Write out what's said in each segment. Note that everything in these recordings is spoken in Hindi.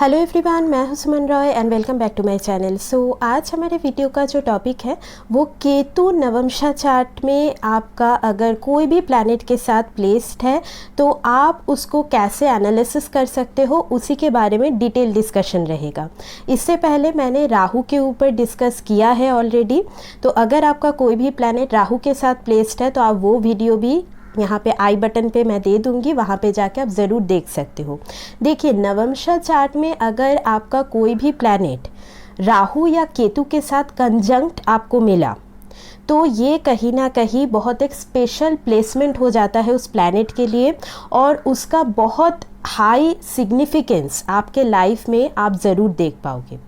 हेलो एवरीवन, मैं हूं Suman Roy and welcome back to my channel. So आज हमारे वीडियो का जो टॉपिक है वो केतु नवमशा चार्ट में आपका अगर कोई भी प्लैनेट के साथ प्लेस्ड है तो आप उसको कैसे एनालिसिस कर सकते हो, उसी के बारे में डिटेल डिस्कशन रहेगा। इससे पहले मैंने राहु के ऊपर डिस्कस किया है ऑलरेडी, तो अगर आपका कोई भी प्लैनेट राहु के साथ प्लेस्ड है तो आप वो वीडियो भी यहाँ पे आई बटन पे मैं दे दूँगी, वहाँ पे जाके आप ज़रूर देख सकते हो। देखिए, नवमशा चार्ट में अगर आपका कोई भी प्लैनेट राहु या केतु के साथ कंजंक्ट आपको मिला तो ये कहीं ना कहीं बहुत एक स्पेशल प्लेसमेंट हो जाता है उस प्लैनेट के लिए, और उसका बहुत हाई सिग्निफिकेंस आपके लाइफ में आप ज़रूर देख पाओगे।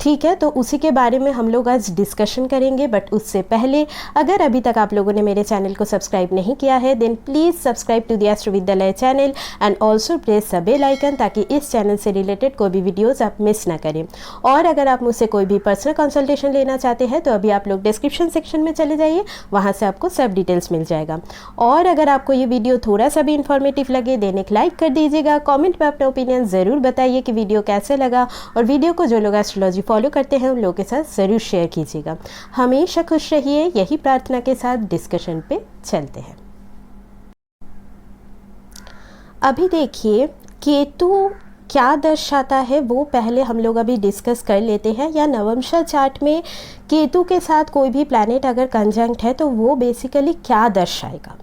ठीक है, तो उसी के बारे में हम लोग आज डिस्कशन करेंगे। बट उससे पहले अगर अभी तक आप लोगों ने मेरे चैनल को सब्सक्राइब नहीं किया है then please subscribe to the astro Vidyalaya channel and also press the bell icon, ताकि इस चैनल से रिलेटेड कोई भी वीडियोस आप मिस ना करें। और अगर आप मुझसे कोई भी पर्सनल कंसल्टेशन लेना चाहते हैं तो अभी आप लोग डिस्क्रिप्शन सेक्शन में चले जाइए, वहाँ से आपको सब डिटेल्स मिल जाएगा। और अगर आपको ये वीडियो थोड़ा सा भी इन्फॉर्मेटिव लगे देन एक लाइक कर दीजिएगा। कॉमेंट में अपना ओपिनियन ज़रूर बताइए कि वीडियो कैसे लगा, और वीडियो को जो लोग एस्ट्रोलॉजी फॉलो करते हैं उन लोगों के साथ ज़रूर शेयर कीजिएगा। हमेशा खुश रहिए, यही प्रार्थना के साथ डिस्कशन पे चलते हैं। अभी देखिए, केतु क्या दर्शाता है वो पहले हम लोग अभी डिस्कस कर लेते हैं। या नवमशा चार्ट में केतु के साथ कोई भी प्लैनेट अगर कंजंक्ट है तो वो बेसिकली क्या दर्शाएगा।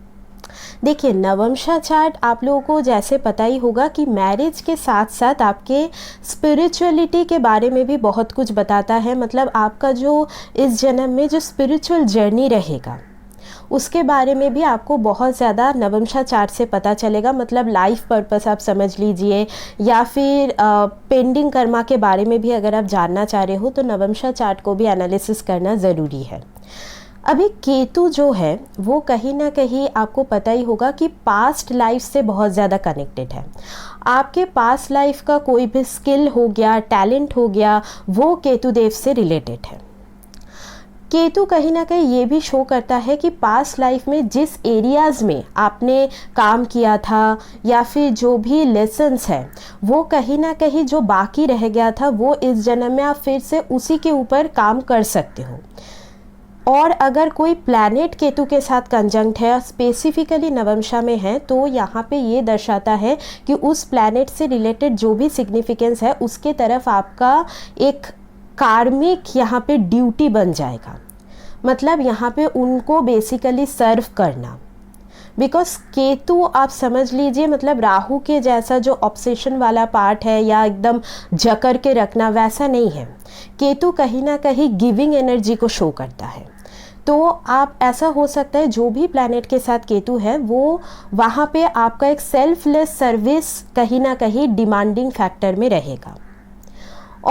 देखिए, नवमशा चार्ट आप लोगों को जैसे पता ही होगा कि मैरिज के साथ साथ आपके स्पिरिचुअलिटी के बारे में भी बहुत कुछ बताता है। मतलब आपका जो इस जन्म में जो स्पिरिचुअल जर्नी रहेगा उसके बारे में भी आपको बहुत ज़्यादा नवमशा चार्ट से पता चलेगा। मतलब लाइफ पर्पस आप समझ लीजिए, या फिर पेंडिंग कर्मा के बारे में भी अगर आप जानना चाह रहे हो तो नवमशा चार्ट को भी एनालिसिस करना ज़रूरी है। अभी केतु जो है वो कहीं ना कहीं आपको पता ही होगा कि पास्ट लाइफ से बहुत ज़्यादा कनेक्टेड है। आपके पास्ट लाइफ का कोई भी स्किल हो गया, टैलेंट हो गया, वो केतु देव से रिलेटेड है। केतु कहीं ना कहीं ये भी शो करता है कि पास्ट लाइफ में जिस एरियाज़ में आपने काम किया था या फिर जो भी लेसन्स है वो कहीं ना कहीं जो बाकी रह गया था वो इस जन्म में आप फिर से उसी के ऊपर काम कर सकते हो। और अगर कोई प्लैनेट केतु के साथ कंजंक्ट है, स्पेसिफिकली नवमशा में है, तो यहाँ पे ये दर्शाता है कि उस प्लैनेट से रिलेटेड जो भी सिग्निफिकेंस है उसके तरफ आपका एक कार्मिक यहाँ पे ड्यूटी बन जाएगा। मतलब यहाँ पे उनको बेसिकली सर्व करना। बिकॉज केतु आप समझ लीजिए, मतलब राहु के जैसा जो ऑब्सेशन वाला पार्ट है या एकदम जकड़ के रखना, वैसा नहीं है। केतु कहीं ना कहीं गिविंग एनर्जी को शो करता है। तो आप ऐसा हो सकता है जो भी प्लैनेट के साथ केतु है वो वहाँ पे आपका एक सेल्फलेस सर्विस कहीं ना कहीं डिमांडिंग फैक्टर में रहेगा।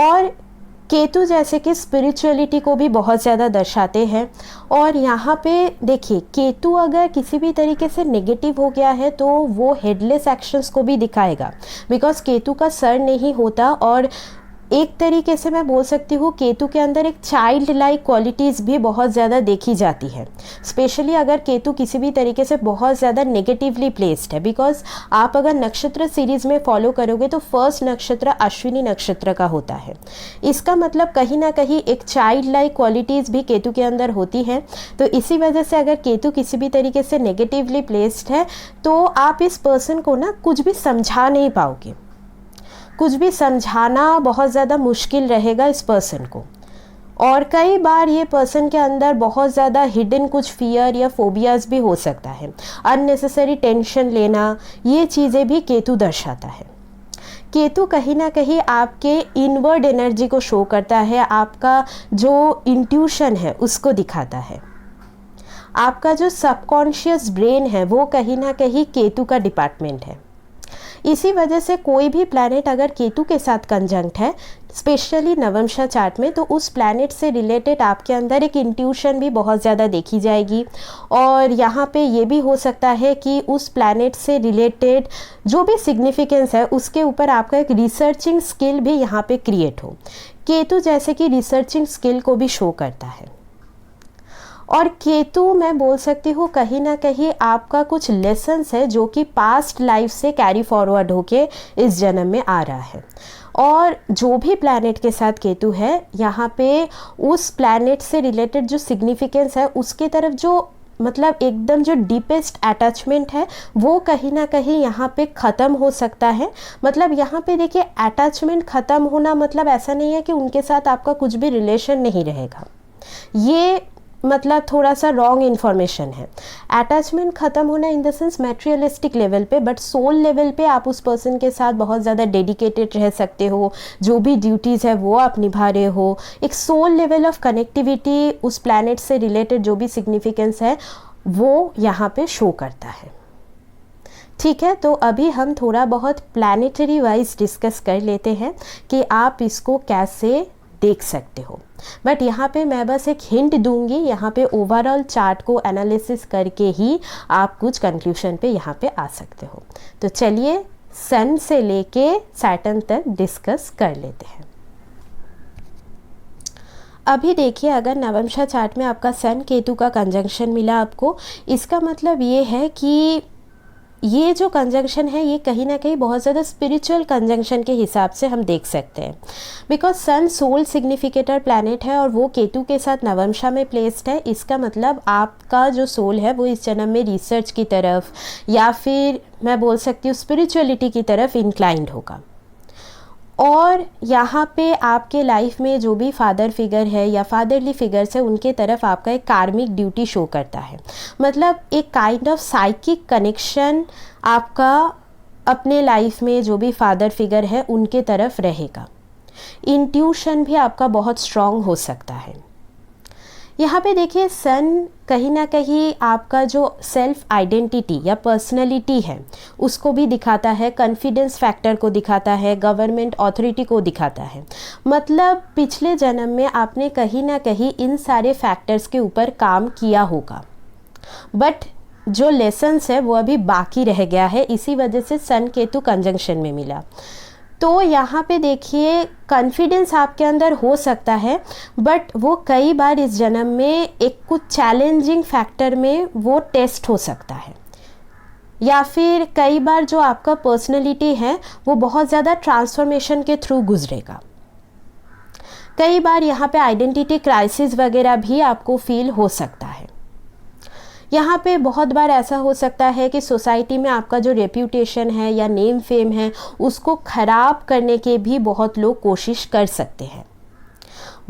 और केतु जैसे कि स्पिरिचुअलिटी को भी बहुत ज़्यादा दर्शाते हैं। और यहाँ पे देखिए, केतु अगर किसी भी तरीके से नेगेटिव हो गया है तो वो हेडलेस एक्शंस को भी दिखाएगा। बिकॉज केतु का सर नहीं होता, और एक तरीके से मैं बोल सकती हूँ केतु के अंदर एक चाइल्ड लाइक क्वालिटीज़ भी बहुत ज़्यादा देखी जाती है। स्पेशली अगर केतु किसी भी तरीके से बहुत ज़्यादा नेगेटिवली प्लेस्ड है। बिकॉज आप अगर नक्षत्र सीरीज़ में फॉलो करोगे तो फर्स्ट नक्षत्र अश्विनी नक्षत्र का होता है। इसका मतलब कहीं ना कहीं एक चाइल्ड लाइक क्वालिटीज़ भी केतु के अंदर होती हैं। तो इसी वजह से अगर केतु किसी भी तरीके से नेगेटिवली प्लेस्ड है तो आप इस पर्सन को ना कुछ भी समझा नहीं पाओगे। कुछ भी समझाना बहुत ज़्यादा मुश्किल रहेगा इस पर्सन को। और कई बार ये पर्सन के अंदर बहुत ज़्यादा हिडन कुछ फियर या फोबियाज़ भी हो सकता है। अननेसेसरी टेंशन लेना, ये चीज़ें भी केतु दर्शाता है। केतु कहीं ना कहीं आपके इनवर्ड एनर्जी को शो करता है, आपका जो इंट्यूशन है उसको दिखाता है। आपका जो सबकॉन्शियस ब्रेन है वो कहीं ना कहीं केतु का डिपार्टमेंट है। इसी वजह से कोई भी प्लैनेट अगर केतु के साथ कंजंक्ट है, स्पेशली नवमशा चार्ट में, तो उस प्लैनेट से रिलेटेड आपके अंदर एक इंट्यूशन भी बहुत ज़्यादा देखी जाएगी। और यहाँ पे ये भी हो सकता है कि उस प्लैनेट से रिलेटेड जो भी सिग्निफिकेंस है उसके ऊपर आपका एक रिसर्चिंग स्किल भी यहाँ पे क्रिएट हो। केतु जैसे कि रिसर्चिंग स्किल को भी शो करता है। और केतु मैं बोल सकती हूँ कहीं ना कहीं आपका कुछ लेसन्स है जो कि पास्ट लाइफ से कैरी फॉरवर्ड होके इस जन्म में आ रहा है। और जो भी प्लैनेट के साथ केतु है यहाँ पे उस प्लैनेट से रिलेटेड जो सिग्निफिकेंस है उसके तरफ जो मतलब एकदम जो डीपेस्ट अटैचमेंट है वो कहीं ना कहीं यहाँ पे ख़त्म हो सकता है। मतलब यहाँ पे देखिए अटैचमेंट ख़त्म होना मतलब ऐसा नहीं है कि उनके साथ आपका कुछ भी रिलेशन नहीं रहेगा, ये मतलब थोड़ा सा रॉन्ग इन्फॉर्मेशन है। अटैचमेंट ख़त्म होना in the sense materialistic level पे, बट सोल लेवल पे आप उस पर्सन के साथ बहुत ज़्यादा डेडिकेटेड रह सकते हो, जो भी ड्यूटीज़ है वो आप निभा रहे हो। एक सोल लेवल ऑफ कनेक्टिविटी उस प्लैनेट से रिलेटेड जो भी सिग्निफिकेंस है वो यहाँ पे शो करता है। ठीक है, तो अभी हम थोड़ा बहुत प्लैनेटरी वाइज डिस्कस कर लेते हैं कि आप इसको कैसे देख सकते हो। बट यहाँ पे मैं बस एक हिंट दूंगी, यहाँ पे ओवरऑल चार्ट को एनालिसिस करके ही आप कुछ कंक्लूजन पे यहाँ पे आ सकते हो। तो चलिए सन से लेके सैटर्न तक डिस्कस कर लेते हैं। अभी देखिए अगर नवमशा चार्ट में आपका सन केतु का कंजंक्शन मिला आपको, इसका मतलब ये है कि ये जो कंजंक्शन है ये कहीं ना कहीं बहुत ज़्यादा स्पिरिचुअल कंजंक्शन के हिसाब से हम देख सकते हैं। Because sun soul significator planet है और वो केतु के साथ नवमशा में प्लेस्ड है। इसका मतलब आपका जो सोल है वो इस जन्म में रिसर्च की तरफ या फिर मैं बोल सकती हूँ स्पिरिचुअलिटी की तरफ इंक्लाइंड होगा। और यहाँ पे आपके लाइफ में जो भी फादर फिगर है या फादरली फिगर्स है उनके तरफ आपका एक कार्मिक ड्यूटी शो करता है। मतलब एक काइंड ऑफ साइकिक कनेक्शन आपका अपने लाइफ में जो भी फादर फिगर है उनके तरफ रहेगा। इंट्यूशन भी आपका बहुत स्ट्रॉन्ग हो सकता है। यहाँ पे देखिए सन कहीं ना कहीं आपका जो सेल्फ आइडेंटिटी या पर्सनैलिटी है उसको भी दिखाता है, कॉन्फिडेंस फैक्टर को दिखाता है, गवर्नमेंट अथॉरिटी को दिखाता है। मतलब पिछले जन्म में आपने कहीं ना कहीं इन सारे फैक्टर्स के ऊपर काम किया होगा, बट जो लेसन्स है वो अभी बाकी रह गया है, इसी वजह से सन केतु कंजंक्शन में मिला। तो यहाँ पे देखिए कॉन्फिडेंस आपके अंदर हो सकता है, बट वो कई बार इस जन्म में एक कुछ चैलेंजिंग फैक्टर में वो टेस्ट हो सकता है, या फिर कई बार जो आपका पर्सनैलिटी है वो बहुत ज़्यादा ट्रांसफॉर्मेशन के थ्रू गुजरेगा। कई बार यहाँ पे आइडेंटिटी क्राइसिस वगैरह भी आपको फील हो सकता है। यहाँ पे बहुत बार ऐसा हो सकता है कि सोसाइटी में आपका जो रेप्यूटेशन है या नेम फेम है उसको ख़राब करने के भी बहुत लोग कोशिश कर सकते हैं।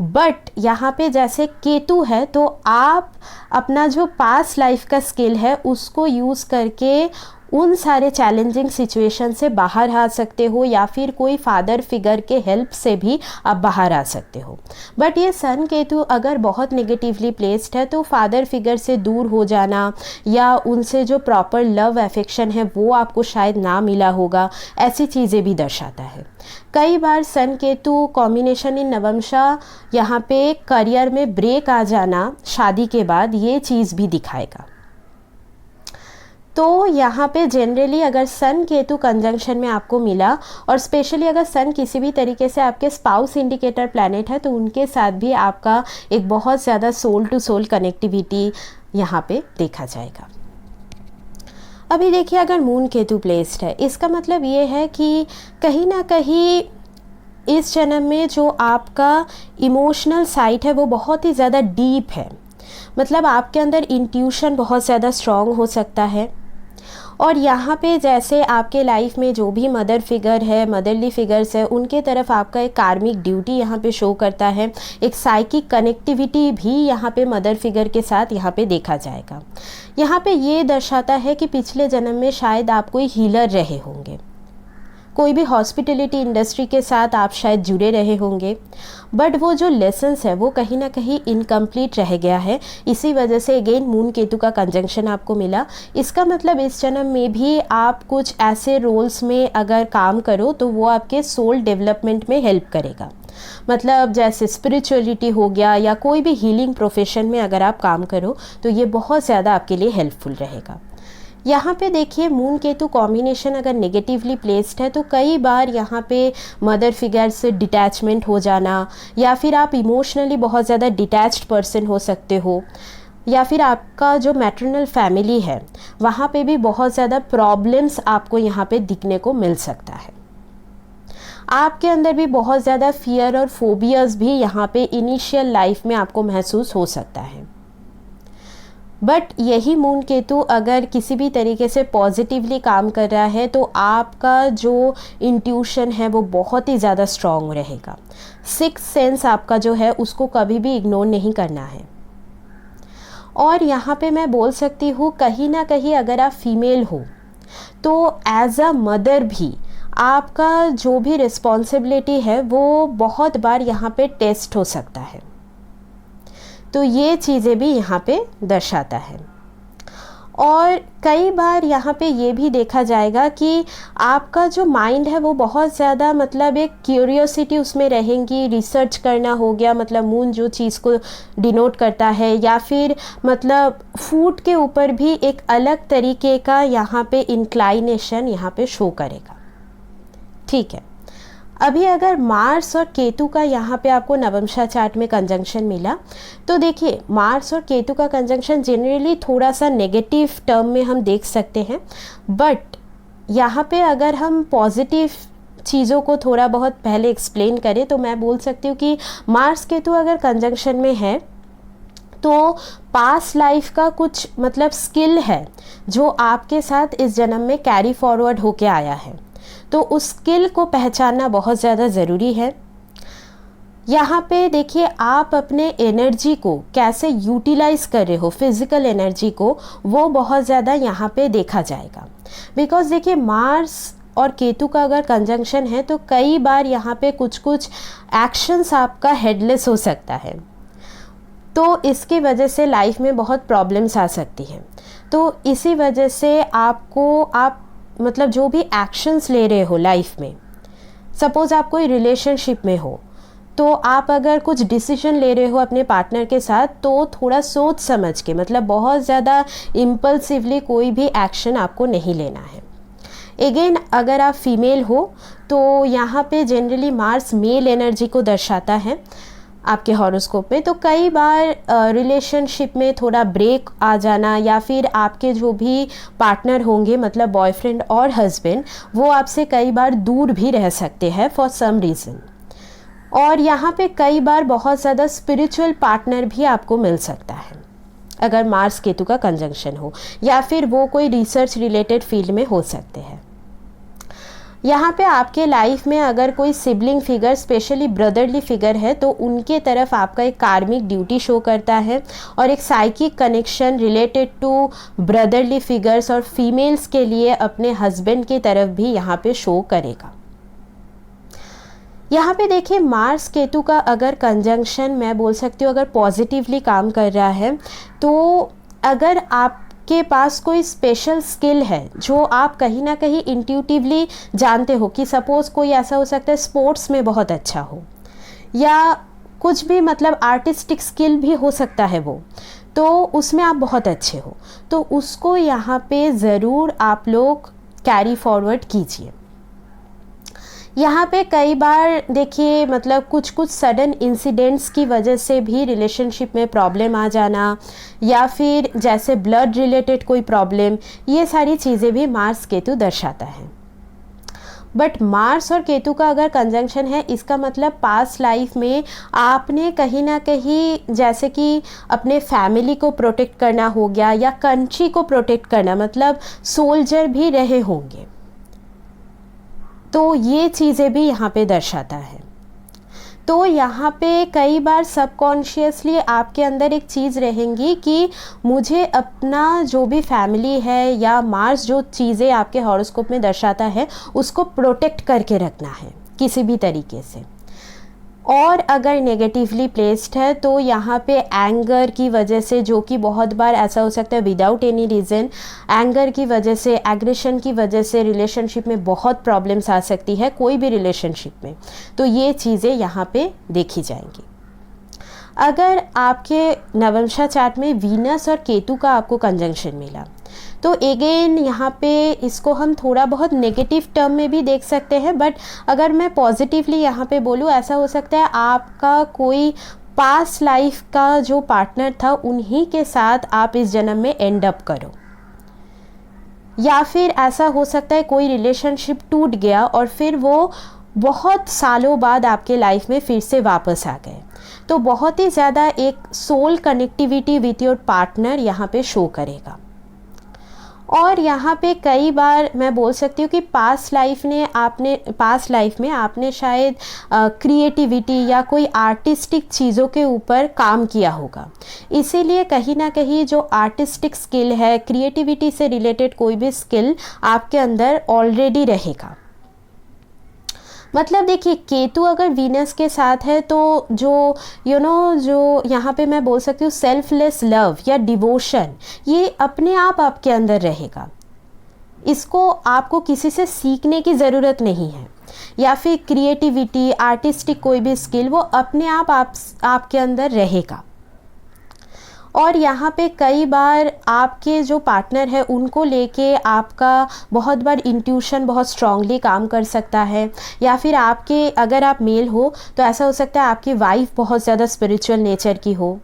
बट यहाँ पे जैसे केतु है तो आप अपना जो पास्ट लाइफ का स्किल है उसको यूज़ करके उन सारे चैलेंजिंग सिचुएशन से बाहर आ सकते हो, या फिर कोई फादर फिगर के हेल्प से भी आप बाहर आ सकते हो। बट ये सन केतु अगर बहुत नेगेटिवली प्लेस्ड है तो फादर फिगर से दूर हो जाना या उनसे जो प्रॉपर लव अफेक्शन है वो आपको शायद ना मिला होगा, ऐसी चीज़ें भी दर्शाता है। कई बार सन केतु कॉम्बिनेशन इन नवमशा यहाँ पे करियर में ब्रेक आ जाना शादी के बाद, ये चीज़ भी दिखाएगा। तो यहाँ पे जनरली अगर सन केतु कंजंक्शन में आपको मिला, और स्पेशली अगर सन किसी भी तरीके से आपके स्पाउस इंडिकेटर प्लैनेट है तो उनके साथ भी आपका एक बहुत ज़्यादा सोल टू सोल कनेक्टिविटी यहाँ पे देखा जाएगा। अभी देखिए अगर मून केतु प्लेस्ड है, इसका मतलब ये है कि कहीं ना कहीं इस जन्म में जो आपका इमोशनल साइड है वो बहुत ही ज़्यादा डीप है। मतलब आपके अंदर इंट्यूशन बहुत ज़्यादा स्ट्रॉन्ग हो सकता है। और यहाँ पे जैसे आपके लाइफ में जो भी मदर फिगर है, मदरली फिगर्स है, उनके तरफ आपका एक कार्मिक ड्यूटी यहाँ पे शो करता है। एक साइकिक कनेक्टिविटी भी यहाँ पे मदर फिगर के साथ यहाँ पे देखा जाएगा। यहाँ पे ये दर्शाता है कि पिछले जन्म में शायद आप कोई हीलर रहे होंगे, कोई भी हॉस्पिटलिटी इंडस्ट्री के साथ आप शायद जुड़े रहे होंगे, बट वो जो लेसन्स है वो कहीं ना कहीं इनकम्प्लीट रह गया है। इसी वजह से अगेन मून केतु का कंजंक्शन आपको मिला। इसका मतलब इस जन्म में भी आप कुछ ऐसे रोल्स में अगर काम करो तो वो आपके सोल डेवलपमेंट में हेल्प करेगा। मतलब जैसे स्पिरिचुअलिटी हो गया या कोई भी हीलिंग प्रोफेशन में अगर आप काम करो तो ये बहुत ज़्यादा आपके लिए हेल्पफुल रहेगा। यहाँ पे देखिए मून केतु कॉम्बिनेशन अगर नेगेटिवली प्लेस्ड है तो कई बार यहाँ पे मदर फिगर से डिटैचमेंट हो जाना, या फिर आप इमोशनली बहुत ज़्यादा डिटैच्ड पर्सन हो सकते हो। या फिर आपका जो मैटरनल फैमिली है वहाँ पे भी बहुत ज़्यादा प्रॉब्लम्स आपको यहाँ पे दिखने को मिल सकता है। आपके अंदर भी बहुत ज़्यादा फियर और फोबियाज़ भी यहाँ पे इनिशियल लाइफ में आपको महसूस हो सकता है। बट यही मून केतु अगर किसी भी तरीके से पॉजिटिवली काम कर रहा है तो आपका जो इंट्यूशन है वो बहुत ही ज़्यादा स्ट्रॉन्ग रहेगा। सिक्स्थ सेंस आपका जो है उसको कभी भी इग्नोर नहीं करना है। और यहाँ पे मैं बोल सकती हूँ कहीं ना कहीं अगर आप फीमेल हो तो एज अ मदर भी आपका जो भी रिस्पॉन्सिबिलिटी है वो बहुत बार यहाँ पे टेस्ट हो सकता है। तो ये चीज़ें भी यहाँ पे दर्शाता है। और कई बार यहाँ पे ये भी देखा जाएगा कि आपका जो माइंड है वो बहुत ज़्यादा मतलब एक क्यूरियोसिटी उसमें रहेंगी, रिसर्च करना हो गया, मतलब मून जो चीज़ को डिनोट करता है, या फिर मतलब फूड के ऊपर भी एक अलग तरीके का यहाँ पे इंक्लाइनेशन यहाँ पे शो करेगा। ठीक है, अभी अगर मार्स और केतु का यहाँ पे आपको नवमशा चार्ट में कंजंक्शन मिला तो देखिए मार्स और केतु का कंजंक्शन जनरली थोड़ा सा नेगेटिव टर्म में हम देख सकते हैं, बट यहाँ पे अगर हम पॉजिटिव चीज़ों को थोड़ा बहुत पहले एक्सप्लेन करें तो मैं बोल सकती हूँ कि मार्स केतु अगर कंजंक्शन में है तो पास्ट लाइफ का कुछ मतलब स्किल है जो आपके साथ इस जन्म में कैरी फॉरवर्ड होके आया है, तो उस स्किल को पहचानना बहुत ज़्यादा ज़रूरी है। यहाँ पे देखिए आप अपने एनर्जी को कैसे यूटिलाइज़ कर रहे हो, फिज़िकल एनर्जी को, वो बहुत ज़्यादा यहाँ पे देखा जाएगा। बिकॉज़ देखिए मार्स और केतु का अगर कंजंक्शन है तो कई बार यहाँ पे कुछ कुछ एक्शंस आपका हेडलेस हो सकता है, तो इसकी वजह से लाइफ में बहुत प्रॉब्लम्स आ सकती हैं। तो इसी वजह से आप मतलब जो भी एक्शंस ले रहे हो लाइफ में, सपोज़ आप कोई रिलेशनशिप में हो तो आप अगर कुछ डिसीजन ले रहे हो अपने पार्टनर के साथ तो थोड़ा सोच समझ के, मतलब बहुत ज़्यादा इम्पल्सिवली कोई भी एक्शन आपको नहीं लेना है। अगेन अगर आप फीमेल हो तो यहाँ पे जनरली मार्स मेल एनर्जी को दर्शाता है आपके हॉरोस्कोप में, तो कई बार रिलेशनशिप में थोड़ा ब्रेक आ जाना, या फिर आपके जो भी पार्टनर होंगे मतलब बॉयफ्रेंड और हस्बैंड, वो आपसे कई बार दूर भी रह सकते हैं फॉर सम रीज़न। और यहाँ पे कई बार बहुत ज़्यादा स्पिरिचुअल पार्टनर भी आपको मिल सकता है अगर मार्स केतु का कंजंक्शन हो, या फिर वो कोई रिसर्च रिलेटेड फील्ड में हो सकते हैं। यहाँ पे आपके लाइफ में अगर कोई sibling figure, specially brotherly figure है, तो उनके तरफ आपका एक कार्मिक ड्यूटी शो करता है, और एक psychic connection related to brotherly figures और फीमेल्स के लिए अपने हस्बैंड की तरफ भी यहाँ पे शो करेगा। यहाँ पे देखिए मार्स केतु का अगर कंजंक्शन मैं बोल सकती हूँ अगर पॉजिटिवली काम कर रहा है तो अगर आप के पास कोई स्पेशल स्किल है जो आप कहीं ना कहीं इंट्यूटिवली जानते हो, कि सपोज़ कोई ऐसा हो सकता है स्पोर्ट्स में बहुत अच्छा हो, या कुछ भी मतलब आर्टिस्टिक स्किल भी हो सकता है वो, तो उसमें आप बहुत अच्छे हो, तो उसको यहाँ पे ज़रूर आप लोग कैरी फॉरवर्ड कीजिए। यहाँ पे कई बार देखिए मतलब कुछ कुछ सडन इंसिडेंट्स की वजह से भी रिलेशनशिप में प्रॉब्लम आ जाना, या फिर जैसे ब्लड रिलेटेड कोई प्रॉब्लम, ये सारी चीज़ें भी मार्स केतु दर्शाता है। बट मार्स और केतु का अगर कंजंक्शन है, इसका मतलब पास्ट लाइफ में आपने कहीं ना कहीं जैसे कि अपने फैमिली को प्रोटेक्ट करना हो गया, या कंट्री को प्रोटेक्ट करना, मतलब सोल्जर भी रहे होंगे, तो ये चीज़ें भी यहाँ पे दर्शाता है। तो यहाँ पे कई बार सबकॉन्शियसली आपके अंदर एक चीज़ रहेंगी कि मुझे अपना जो भी फैमिली है या मार्स जो चीज़ें आपके हॉरोस्कोप में दर्शाता है उसको प्रोटेक्ट करके रखना है किसी भी तरीके से। और अगर नेगेटिवली प्लेस्ड है तो यहाँ पे एंगर की वजह से, जो कि बहुत बार ऐसा हो सकता है विदाउट एनी रीज़न, एंगर की वजह से, एग्रेशन की वजह से रिलेशनशिप में बहुत प्रॉब्लम्स आ सकती है, कोई भी रिलेशनशिप में, तो ये चीज़ें यहाँ पे देखी जाएंगी। अगर आपके नवमशा चार्ट में वीनस और केतु का आपको कंजंक्शन मिला तो अगेन यहाँ पे इसको हम थोड़ा बहुत नेगेटिव टर्म में भी देख सकते हैं, बट अगर मैं पॉजिटिवली यहाँ पे बोलूँ, ऐसा हो सकता है आपका कोई पास्ट लाइफ का जो पार्टनर था उन्हीं के साथ आप इस जन्म में एंड अप करो, या फिर ऐसा हो सकता है कोई रिलेशनशिप टूट गया और फिर वो बहुत सालों बाद आपके लाइफ में फिर से वापस आ गए। तो बहुत ही ज़्यादा एक soul connectivity with your partner यहाँ पे शो करेगा। और यहाँ पे कई बार मैं बोल सकती हूँ कि पास्ट लाइफ में आपने शायद क्रिएटिविटी या कोई आर्टिस्टिक चीज़ों के ऊपर काम किया होगा, इसीलिए कहीं ना कहीं जो आर्टिस्टिक स्किल है, क्रिएटिविटी से रिलेटेड कोई भी स्किल आपके अंदर ऑलरेडी रहेगा। मतलब देखिए, केतु अगर वीनस के साथ है तो जो जो यहाँ पे मैं बोल सकती हूँ सेल्फलेस लव या डिवोशन, ये अपने आप आपके अंदर रहेगा। इसको आपको किसी से सीखने की ज़रूरत नहीं है, या फिर क्रिएटिविटी, आर्टिस्टिक कोई भी स्किल, वो अपने आप आपके अंदर रहेगा। और यहाँ पे कई बार आपके जो पार्टनर है उनको लेके आपका बहुत बार इंट्यूशन बहुत स्ट्रांगली काम कर सकता है, या फिर आपके अगर आप मेल हो तो ऐसा हो सकता है आपकी वाइफ बहुत ज़्यादा स्पिरिचुअल नेचर की हो।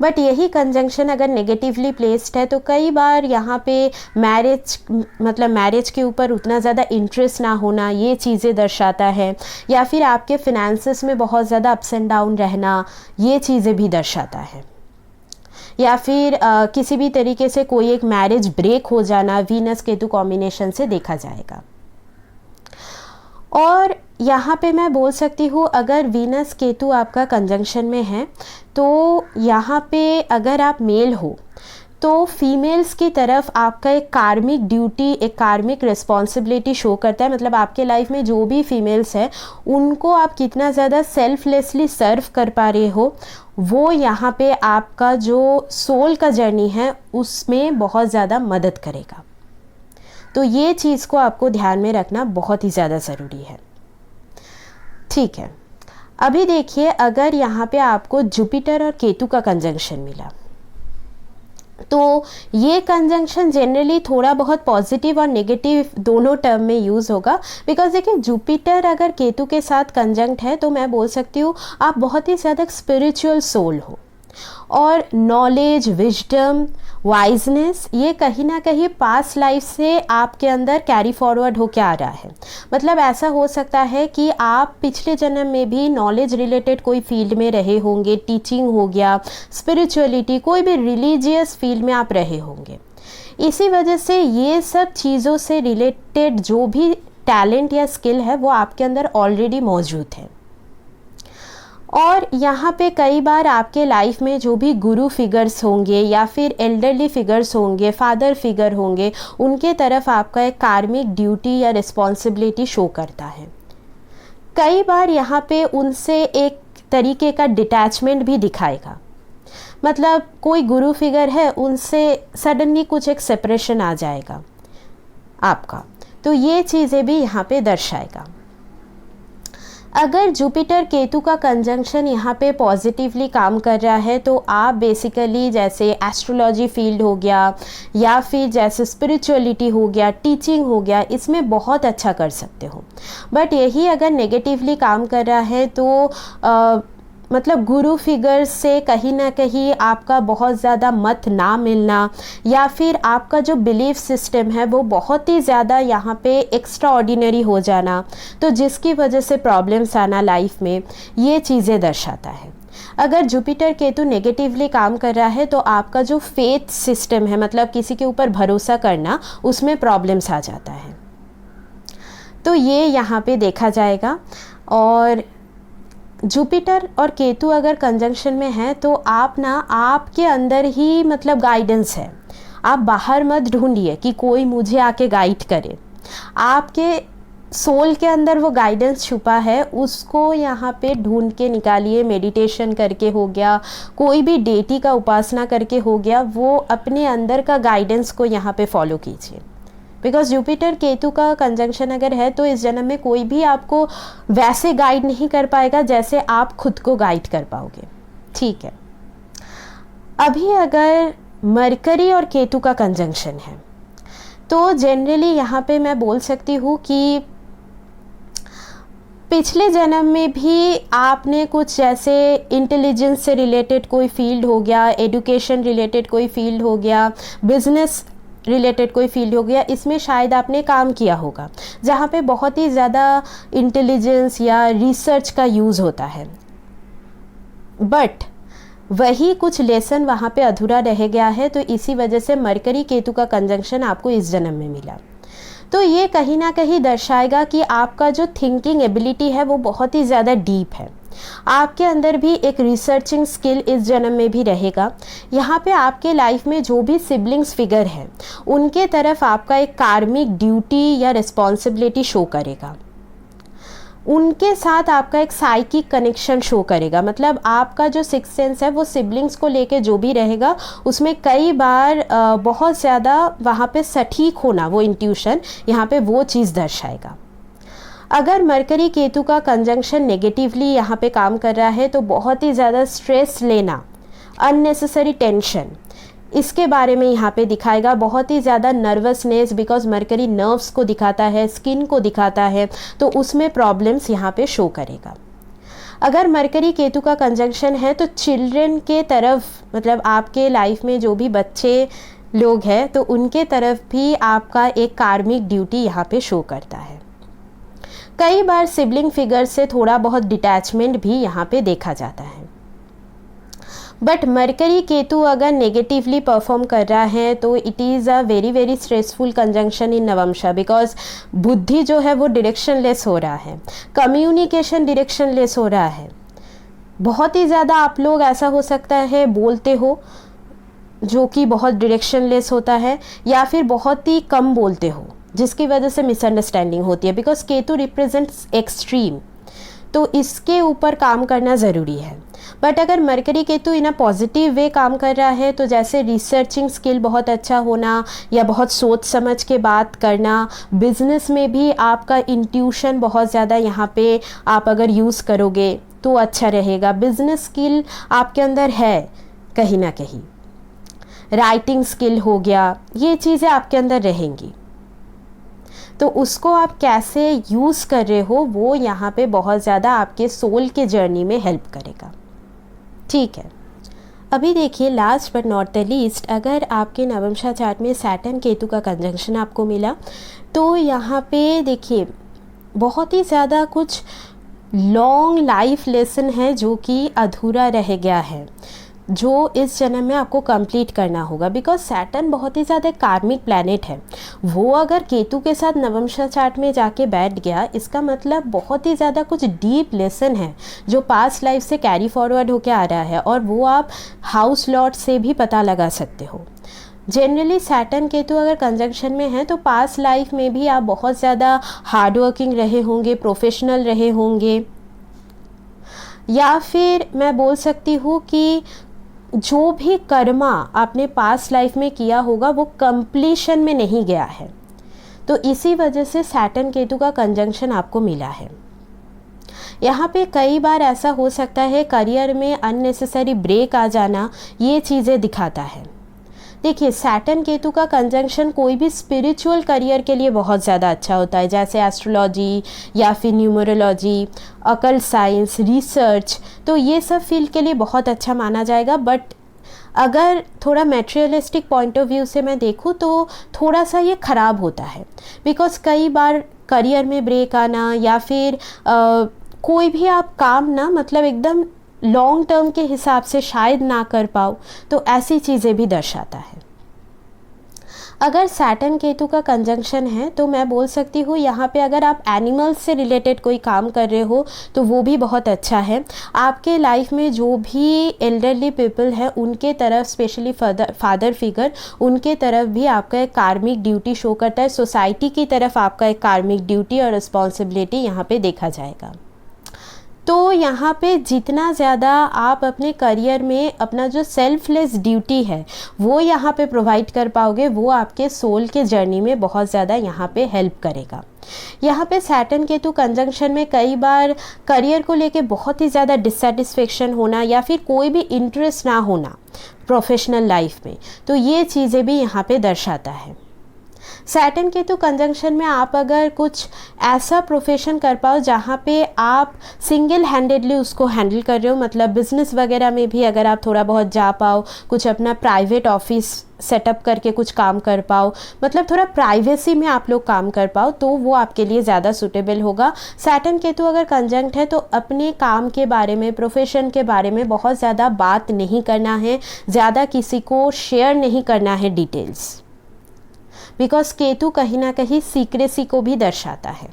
बट यही कंजंक्शन अगर नेगेटिवली प्लेस्ड है तो कई बार यहाँ पे मैरिज के ऊपर उतना ज़्यादा इंटरेस्ट ना होना, ये चीज़ें दर्शाता है, या फिर आपके फिनेंसेस में बहुत ज़्यादा अप्स एंड डाउन रहना, ये चीज़ें भी दर्शाता है। या फिर किसी भी तरीके से कोई एक मैरिज ब्रेक हो जाना वीनस केतु कॉम्बिनेशन से देखा जाएगा। और यहाँ पे मैं बोल सकती हूँ अगर वीनस केतु आपका कंजंक्शन में है तो यहाँ पे अगर आप मेल हो तो फीमेल्स की तरफ आपका एक कार्मिक ड्यूटी, एक कार्मिक रिस्पॉन्सिबिलिटी शो करता है। मतलब आपके लाइफ में जो भी फीमेल्स हैं उनको आप कितना ज़्यादा सेल्फलेसली सर्व कर पा रहे हो, वो यहाँ पे आपका जो सोल का जर्नी है उसमें बहुत ज़्यादा मदद करेगा। तो ये चीज़ को आपको ध्यान में रखना बहुत ही ज़्यादा ज़रूरी है। ठीक है, अभी देखिए अगर यहाँ पे आपको जुपिटर और केतु का कंजंक्शन मिला तो ये कंजंक्शन जनरली थोड़ा बहुत पॉजिटिव और नेगेटिव दोनों टर्म में यूज़ होगा। बिकॉज देखिए, जुपिटर अगर केतु के साथ कंजंक्ट है तो मैं बोल सकती हूँ आप बहुत ही ज़्यादा स्पिरिचुअल सोल हो, और नॉलेज, विजडम, वाइजनेस ये कहीं ना कहीं पास्ट लाइफ से आपके अंदर कैरी फॉरवर्ड होके आ रहा है। मतलब ऐसा हो सकता है कि आप पिछले जन्म में भी नॉलेज रिलेटेड कोई फील्ड में रहे होंगे, टीचिंग हो गया, स्पिरिचुअलिटी, कोई भी रिलीजियस फील्ड में आप रहे होंगे। इसी वजह से ये सब चीज़ों से रिलेटेड जो भी टैलेंट या स्किल है वो आपके अंदर ऑलरेडी मौजूद है। और यहाँ पे कई बार आपके लाइफ में जो भी गुरु फिगर्स होंगे या फिर एल्डरली फिगर्स होंगे, फादर फिगर होंगे, उनके तरफ आपका एक कार्मिक ड्यूटी या रिस्पॉन्सिबिलिटी शो करता है। कई बार यहाँ पे उनसे एक तरीके का डिटैचमेंट भी दिखाएगा। मतलब कोई गुरु फिगर है, उनसे सडनली कुछ एक सेपरेशन आ जाएगा आपका, तो ये चीज़ें भी यहाँ पे दर्शाएगा। अगर जुपिटर केतु का कंजंक्शन यहाँ पे पॉजिटिवली काम कर रहा है तो आप बेसिकली जैसे एस्ट्रोलॉजी फील्ड हो गया या फिर जैसे स्पिरिचुअलिटी हो गया, टीचिंग हो गया, इसमें बहुत अच्छा कर सकते हो। बट यही अगर नेगेटिवली काम कर रहा है तो मतलब गुरु फिगर से कहीं ना कहीं आपका बहुत ज़्यादा मत ना मिलना, या फिर आपका जो बिलीफ सिस्टम है वो बहुत ही ज़्यादा यहाँ पे एक्स्ट्रा ऑर्डिनरी हो जाना, तो जिसकी वजह से प्रॉब्लम्स आना लाइफ में, ये चीज़ें दर्शाता है। अगर जुपिटर केतु नेगेटिवली काम कर रहा है तो आपका जो फेथ सिस्टम है, मतलब किसी के ऊपर भरोसा करना, उसमें प्रॉब्लम्स आ जाता है। तो ये यहाँ पे देखा जाएगा। और जुपिटर और केतु अगर कंजंक्शन में है तो आप ना, आपके अंदर ही मतलब गाइडेंस है। आप बाहर मत ढूंढिए कि कोई मुझे आके गाइड करे, आपके सोल के अंदर वो गाइडेंस छुपा है, उसको यहाँ पे ढूंढ के निकालिए। मेडिटेशन करके हो गया, कोई भी डेटी का उपासना करके हो गया, वो अपने अंदर का गाइडेंस को यहाँ पे फॉलो कीजिए। बिकॉज जुपिटर केतु का कंजंक्शन अगर है तो इस जन्म में कोई भी आपको वैसे गाइड नहीं कर पाएगा जैसे आप खुद को गाइड कर पाओगे। ठीक है, अभी अगर मरकरी और केतु का कंजंक्शन है तो जनरली यहाँ पे मैं बोल सकती हूँ कि पिछले जन्म में भी आपने कुछ जैसे इंटेलिजेंस से रिलेटेड कोई फील्ड हो गया, एजुकेशन रिलेटेड कोई फील्ड हो गया, बिजनेस रिलेटेड कोई फील्ड हो गया, इसमें शायद आपने काम किया होगा जहाँ पे बहुत ही ज़्यादा इंटेलिजेंस या रिसर्च का यूज़ होता है, बट वही कुछ लेसन वहाँ पे अधूरा रह गया है। तो इसी वजह से मरकरी केतु का कंजंक्शन आपको इस जन्म में मिला। तो ये कहीं ना कहीं दर्शाएगा कि आपका जो थिंकिंग एबिलिटी है वो बहुत ही ज़्यादा डीप है। आपके अंदर भी एक रिसर्चिंग स्किल इस जन्म में भी रहेगा। यहाँ पे आपके लाइफ में जो भी सिबलिंग्स फिगर हैं उनके तरफ आपका एक कार्मिक ड्यूटी या रिस्पॉन्सिबिलिटी शो करेगा, उनके साथ आपका एक साइकिक कनेक्शन शो करेगा। मतलब आपका जो सिक्स सेंस है वो सिबलिंग्स को लेके जो भी रहेगा उसमें कई बार बहुत ज़्यादा वहाँ पे सटीक होना, वो इंट्यूशन यहाँ पे वो चीज़ दर्शाएगा। अगर मरकरी केतु का कंजंक्शन नेगेटिवली यहाँ पे काम कर रहा है तो बहुत ही ज़्यादा स्ट्रेस लेना, अननेसेसरी टेंशन, इसके बारे में यहाँ पे दिखाएगा। बहुत ही ज़्यादा नर्वसनेस, बिकॉज मरकरी नर्व्स को दिखाता है, स्किन को दिखाता है, तो उसमें प्रॉब्लम्स यहाँ पे शो करेगा। अगर मरकरी केतु का कंजंक्शन है तो चिल्ड्रन के तरफ, मतलब आपके लाइफ में जो भी बच्चे लोग हैं तो उनके तरफ भी आपका एक कार्मिक ड्यूटी यहाँ पे शो करता है। कई बार सिबलिंग फिगर से थोड़ा बहुत डिटैचमेंट भी यहाँ पे देखा जाता है। बट मरकरी केतु अगर नेगेटिवली परफॉर्म कर रहा है तो it is a very very stressful conjunction in Navamsha, because बुद्धि जो है वो डायरेक्शनलेस हो रहा है, कम्युनिकेशन डायरेक्शनलेस हो रहा है। बहुत ही ज़्यादा आप लोग ऐसा हो सकता है बोलते हो जो कि बहुत डायरेक्शनलेस होता है, या फिर बहुत ही कम बोलते हो जिसकी वजह से मिसअंडरस्टैंडिंग होती है, बिकॉज केतु रिप्रेजेंट्स एक्सट्रीम। तो इसके ऊपर काम करना ज़रूरी है। बट अगर mercury Ketu in a positive way काम कर रहा है तो जैसे रिसर्चिंग स्किल बहुत अच्छा होना या बहुत सोच समझ के बात करना, बिजनेस में भी आपका इंट्यूशन बहुत ज़्यादा यहाँ पे आप अगर यूज़ करोगे तो अच्छा रहेगा। बिजनेस स्किल आपके अंदर है कहीं ना कहीं, राइटिंग स्किल हो गया, ये चीज़ें आपके अंदर रहेंगी। तो उसको आप कैसे यूज़ कर रहे हो वो यहाँ पे बहुत ज़्यादा आपके सोल के जर्नी में हेल्प करेगा। ठीक है, अभी देखिए last but not the least, अगर आपके नवमशा चार्ट में सैटर्न केतु का कंजंक्शन आपको मिला तो यहाँ पे देखिए बहुत ही ज़्यादा कुछ लॉन्ग लाइफ लेसन है जो कि अधूरा रह गया है, जो इस जन्म में आपको कंप्लीट करना होगा। बिकॉज सैटर्न बहुत ही ज़्यादा कार्मिक प्लैनेट है, वो अगर केतु के साथ नवमशा चार्ट में जाके बैठ गया इसका मतलब बहुत ही ज़्यादा कुछ डीप लेसन है जो पास्ट लाइफ से कैरी फॉरवर्ड होके आ रहा है, और वो आप हाउस लॉर्ड से भी पता लगा सकते हो। जनरली सैटर्न केतु अगर कंजंक्शन में है तो पास्ट लाइफ में भी आप बहुत ज़्यादा हार्ड वर्किंग रहे होंगे, प्रोफेशनल रहे होंगे, या फिर मैं बोल सकती हूँ कि जो भी कर्मा आपने पास्ट लाइफ में किया होगा वो कंप्लीशन में नहीं गया है, तो इसी वजह से सैटर्न केतु का कंजंक्शन आपको मिला है। यहाँ पे कई बार ऐसा हो सकता है करियर में अननेसेसरी ब्रेक आ जाना, ये चीज़ें दिखाता है। देखिए सैटर्न केतु का कंजंक्शन कोई भी स्पिरिचुअल करियर के लिए बहुत ज़्यादा अच्छा होता है, जैसे एस्ट्रोलॉजी या फिर न्यूमरोलॉजी, अकल्ट साइंस, रिसर्च, तो ये सब फील्ड के लिए बहुत अच्छा माना जाएगा। बट अगर थोड़ा मटेरियलिस्टिक पॉइंट ऑफ व्यू से मैं देखूँ तो थोड़ा सा ये ख़राब होता है, बिकॉज कई बार करियर में ब्रेक आना या फिर कोई भी आप काम ना मतलब एकदम लॉन्ग टर्म के हिसाब से शायद ना कर पाओ, तो ऐसी चीज़ें भी दर्शाता है। अगर सैटर्न केतु का कंजंक्शन है तो मैं बोल सकती हूँ यहाँ पे अगर आप एनिमल्स से रिलेटेड कोई काम कर रहे हो तो वो भी बहुत अच्छा है। आपके लाइफ में जो भी एल्डरली पीपल है उनके तरफ, स्पेशली फादर फिगर, उनके तरफ भी आपका एक कार्मिक ड्यूटी शो करता है। सोसाइटी की तरफ आपका एक कार्मिक ड्यूटी और रिस्पॉन्सिबिलिटी यहाँ पे देखा जाएगा। तो यहाँ पे जितना ज़्यादा आप अपने करियर में अपना जो सेल्फलेस ड्यूटी है वो यहाँ पे प्रोवाइड कर पाओगे, वो आपके सोल के जर्नी में बहुत ज़्यादा यहाँ पे हेल्प करेगा। यहाँ पे सैटर्न केतु कंजंक्शन में कई बार करियर को लेके बहुत ही ज़्यादा डिससेटिस्फेक्शन होना या फिर कोई भी इंटरेस्ट ना होना प्रोफेशनल लाइफ में, तो ये चीज़ें भी यहाँ पे दर्शाता है। सैटर्न केतु कंजंक्शन में आप अगर कुछ ऐसा प्रोफेशन कर पाओ जहाँ पे आप सिंगल हैंडेडली उसको हैंडल कर रहे हो, मतलब बिजनेस वगैरह में भी अगर आप थोड़ा बहुत जा पाओ, कुछ अपना प्राइवेट ऑफिस सेटअप करके कुछ काम कर पाओ, मतलब थोड़ा प्राइवेसी में आप लोग काम कर पाओ, तो वो आपके लिए ज़्यादा सूटेबल होगा। सैटर्न केतु अगर कंजंक्ट है तो अपने काम के बारे में, प्रोफेशन के बारे में बहुत ज़्यादा बात नहीं करना है, ज़्यादा किसी को शेयर नहीं करना है डिटेल्स, बिकॉज केतु कहीं ना कहीं सीक्रेसी को भी दर्शाता है।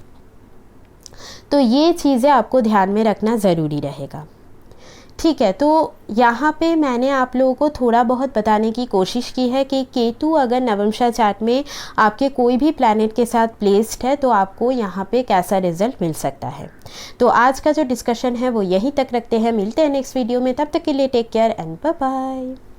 तो ये चीज़ें आपको ध्यान में रखना ज़रूरी रहेगा। ठीक है, तो यहाँ पे मैंने आप लोगों को थोड़ा बहुत बताने की कोशिश की है कि केतु अगर नवमशा चार्ट में आपके कोई भी प्लैनेट के साथ प्लेस्ड है तो आपको यहाँ पे कैसा रिजल्ट मिल सकता है। तो आज का जो डिस्कशन है वो यहीं तक रखते हैं, मिलते हैं नेक्स्ट वीडियो में, तब तक के लिए take care and bye bye.